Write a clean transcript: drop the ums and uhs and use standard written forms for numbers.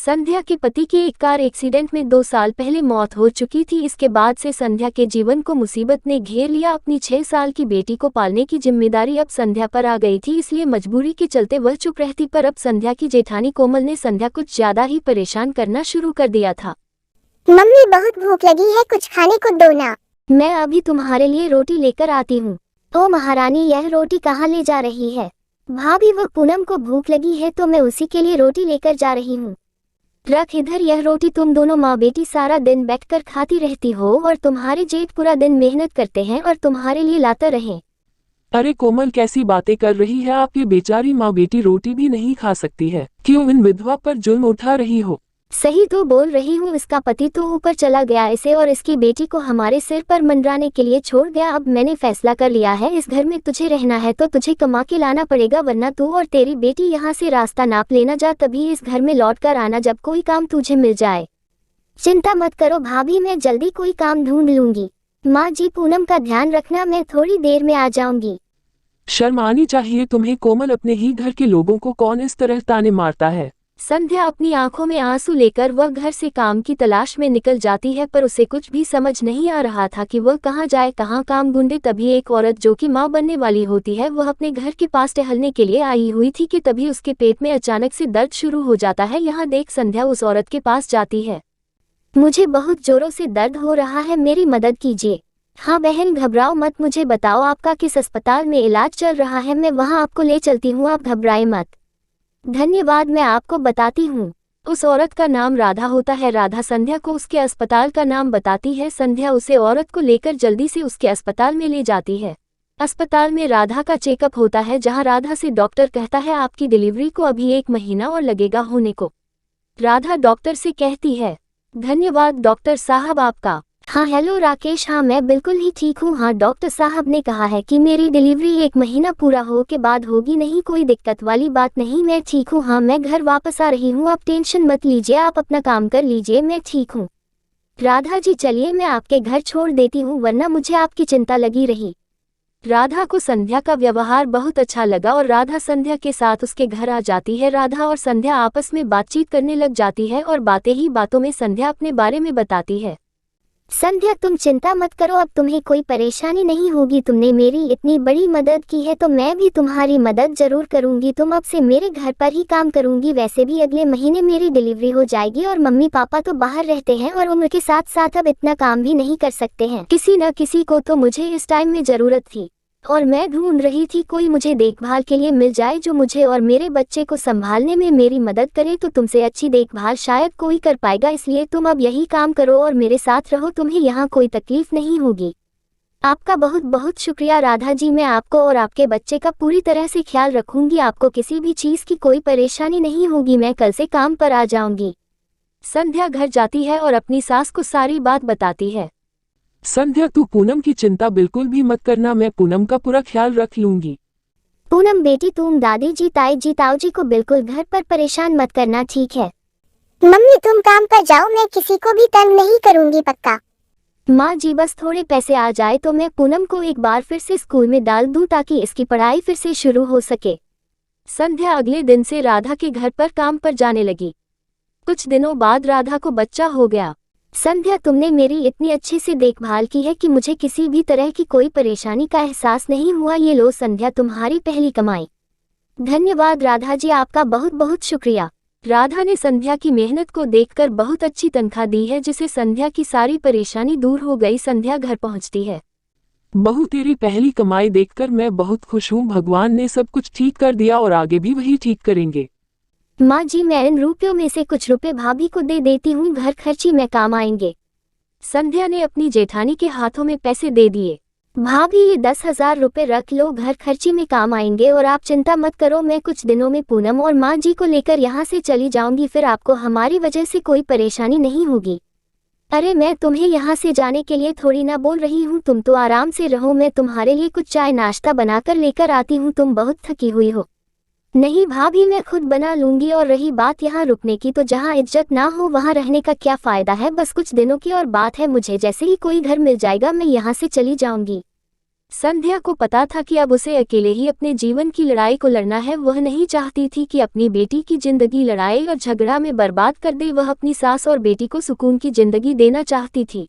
संध्या के पति की एक कार एक्सीडेंट में 2 साल पहले मौत हो चुकी थी। इसके बाद से संध्या के जीवन को मुसीबत ने घेर लिया। अपनी 6 साल की बेटी को पालने की जिम्मेदारी अब संध्या पर आ गई थी, इसलिए मजबूरी के चलते वह चुप रहती, पर अब संध्या की जेठानी कोमल ने संध्या कुछ ज्यादा ही परेशान करना शुरू कर दिया था। मम्मी बहुत भूख लगी है, कुछ खाने को दो ना। मैं अभी तुम्हारे लिए रोटी लेकर आती हूँ। ओ महारानी, यह रोटी कहाँ ले जा रही है? भाभी, वो पूनम को भूख लगी है तो मैं उसी के लिए रोटी लेकर जा रही हूँ। रख इधर यह रोटी, तुम दोनों माँ बेटी सारा दिन बैठकर खाती रहती हो और तुम्हारे जेठ पूरा दिन मेहनत करते हैं और तुम्हारे लिए लाते रहें। अरे कोमल, कैसी बातें कर रही है आप? ये बेचारी माँ बेटी रोटी भी नहीं खा सकती है, क्यों इन विधवा पर जुल्म उठा रही हो? सही तो बोल रही हूँ, इसका पति तो ऊपर चला गया, इसे और इसकी बेटी को हमारे सिर पर मंडराने के लिए छोड़ गया। अब मैंने फैसला कर लिया है, इस घर में तुझे रहना है तो तुझे कमा के लाना पड़ेगा, वरना तू और तेरी बेटी यहाँ से रास्ता नाप लेना। जा तभी इस घर में लौट कर आना जब कोई काम तुझे मिल जाए। चिंता मत करो भाभी, मैं जल्दी कोई काम ढूंढ लूंगी। माँ जी, पूनम का ध्यान रखना, मैं थोड़ी देर में आ जाऊंगी। शर्म आनी चाहिए तुम्हें कोमल, अपने ही घर के लोगों को कौन इस तरह ताने मारता है? संध्या अपनी आंखों में आंसू लेकर वह घर से काम की तलाश में निकल जाती है, पर उसे कुछ भी समझ नहीं आ रहा था कि वह कहाँ जाए, कहाँ काम ढूंढे। तभी एक औरत जो कि माँ बनने वाली होती है, वह अपने घर के पास टहलने के लिए आई हुई थी कि तभी उसके पेट में अचानक से दर्द शुरू हो जाता है। यहाँ देख संध्या उस औरत के पास जाती है। मुझे बहुत जोरों से दर्द हो रहा है, मेरी मदद कीजिए। हाँ बहन, घबराओ मत, मुझे बताओ आपका किस अस्पताल में इलाज चल रहा है, मैं वहाँ आपको ले चलती हूँ, आप घबराए मत। धन्यवाद, मैं आपको बताती हूँ। उस औरत का नाम राधा होता है। राधा संध्या को उसके अस्पताल का नाम बताती है। संध्या उसे औरत को लेकर जल्दी से उसके अस्पताल में ले जाती है। अस्पताल में राधा का चेकअप होता है, जहां राधा से डॉक्टर कहता है आपकी डिलीवरी को अभी 1 महीना और लगेगा होने को। राधा डॉक्टर से कहती है धन्यवाद डॉक्टर साहब आपका। हाँ हेलो राकेश, हाँ मैं बिल्कुल ही ठीक हूँ। हाँ डॉक्टर साहब ने कहा है कि मेरी डिलीवरी 1 महीना पूरा हो के बाद होगी, नहीं कोई दिक्कत वाली बात नहीं, मैं ठीक हूँ। हाँ मैं घर वापस आ रही हूँ, आप टेंशन मत लीजिए, आप अपना काम कर लीजिए, मैं ठीक हूँ। राधा जी चलिए, मैं आपके घर छोड़ देती हूँ, वरना मुझे आपकी चिंता लगी रही। राधा को संध्या का व्यवहार बहुत अच्छा लगा और राधा संध्या के साथ उसके घर आ जाती है। राधा और संध्या आपस में बातचीत करने लग जाती है और बातें ही बातों में संध्या अपने बारे में बताती है। संध्या तुम चिंता मत करो, अब तुम्हें कोई परेशानी नहीं होगी। तुमने मेरी इतनी बड़ी मदद की है तो मैं भी तुम्हारी मदद जरूर करूंगी। तुम अब से मेरे घर पर ही काम करूंगी। वैसे भी अगले महीने मेरी डिलीवरी हो जाएगी और मम्मी पापा तो बाहर रहते हैं और उम्र के साथ साथ अब इतना काम भी नहीं कर सकते हैं। किसी न किसी को तो मुझे इस टाइम में जरूरत थी और मैं ढूंढ रही थी कोई मुझे देखभाल के लिए मिल जाए जो मुझे और मेरे बच्चे को संभालने में मेरी मदद करे। तो तुमसे अच्छी देखभाल शायद कोई कर पाएगा, इसलिए तुम अब यही काम करो और मेरे साथ रहो, तुम्हें यहाँ कोई तकलीफ नहीं होगी। आपका बहुत बहुत शुक्रिया राधा जी, मैं आपको और आपके बच्चे का पूरी तरह से ख्याल रखूंगी। आपको किसी भी चीज़ की कोई परेशानी नहीं होगी, मैं कल से काम पर आ जाऊंगी। संध्या घर जाती है और अपनी सास को सारी बात बताती है। संध्या तू पूनम की चिंता बिल्कुल भी मत करना, मैं पूनम का पूरा ख्याल रख लूंगी। पूनम बेटी, तुम दादी जी ताई जी ताऊ जी को बिल्कुल घर पर परेशान मत करना, ठीक है? मम्मी तुम काम पर जाओ, मैं किसी को भी तंग नहीं करूंगी, पक्का। माँ जी बस थोड़े पैसे आ जाए तो मैं पूनम को एक बार फिर से स्कूल में डाल दूं ताकि इसकी पढ़ाई फिर से शुरू हो सके। संध्या अगले दिन से राधा के घर पर काम पर जाने लगी। कुछ दिनों बाद राधा को बच्चा हो गया। संध्या तुमने मेरी इतनी अच्छे से देखभाल की है कि मुझे किसी भी तरह की कोई परेशानी का एहसास नहीं हुआ। ये लो संध्या तुम्हारी पहली कमाई। धन्यवाद राधा जी, आपका बहुत बहुत शुक्रिया। राधा ने संध्या की मेहनत को देखकर बहुत अच्छी तनख्वाह दी है, जिससे संध्या की सारी परेशानी दूर हो गई। संध्या घर पहुंचती है। बहू तेरी पहली कमाई देखकर मैं बहुत खुश हूँ, भगवान ने सब कुछ ठीक कर दिया और आगे भी वही ठीक करेंगे। माँ जी मैं इन रुपयों में से कुछ रुपए भाभी को दे देती हूँ, घर खर्ची में काम आएंगे। संध्या ने अपनी जेठानी के हाथों में पैसे दे दिए। भाभी ये 10,000 रुपए रख लो, घर खर्ची में काम आएंगे और आप चिंता मत करो, मैं कुछ दिनों में पूनम और माँ जी को लेकर यहाँ से चली जाऊंगी, फिर आपको हमारी वजह से कोई परेशानी नहीं होगी। अरे मैं तुम्हें यहाँ से जाने के लिए थोड़ी ना बोल रही हूँ, तुम तो आराम से रहो, मैं तुम्हारे लिए कुछ चाय नाश्ता बनाकर लेकर आती हूँ, तुम बहुत थकी हुई हो। नहीं भाभी मैं खुद बना लूंगी, और रही बात यहाँ रुकने की तो जहाँ इज्जत ना हो वहाँ रहने का क्या फायदा है, बस कुछ दिनों की और बात है, मुझे जैसे ही कोई घर मिल जाएगा मैं यहाँ से चली जाऊंगी। संध्या को पता था कि अब उसे अकेले ही अपने जीवन की लड़ाई को लड़ना है। वह नहीं चाहती थी कि अपनी बेटी की जिंदगी लड़ाई और झगड़ा में बर्बाद कर दे। वह अपनी सास और बेटी को सुकून की जिंदगी देना चाहती थी।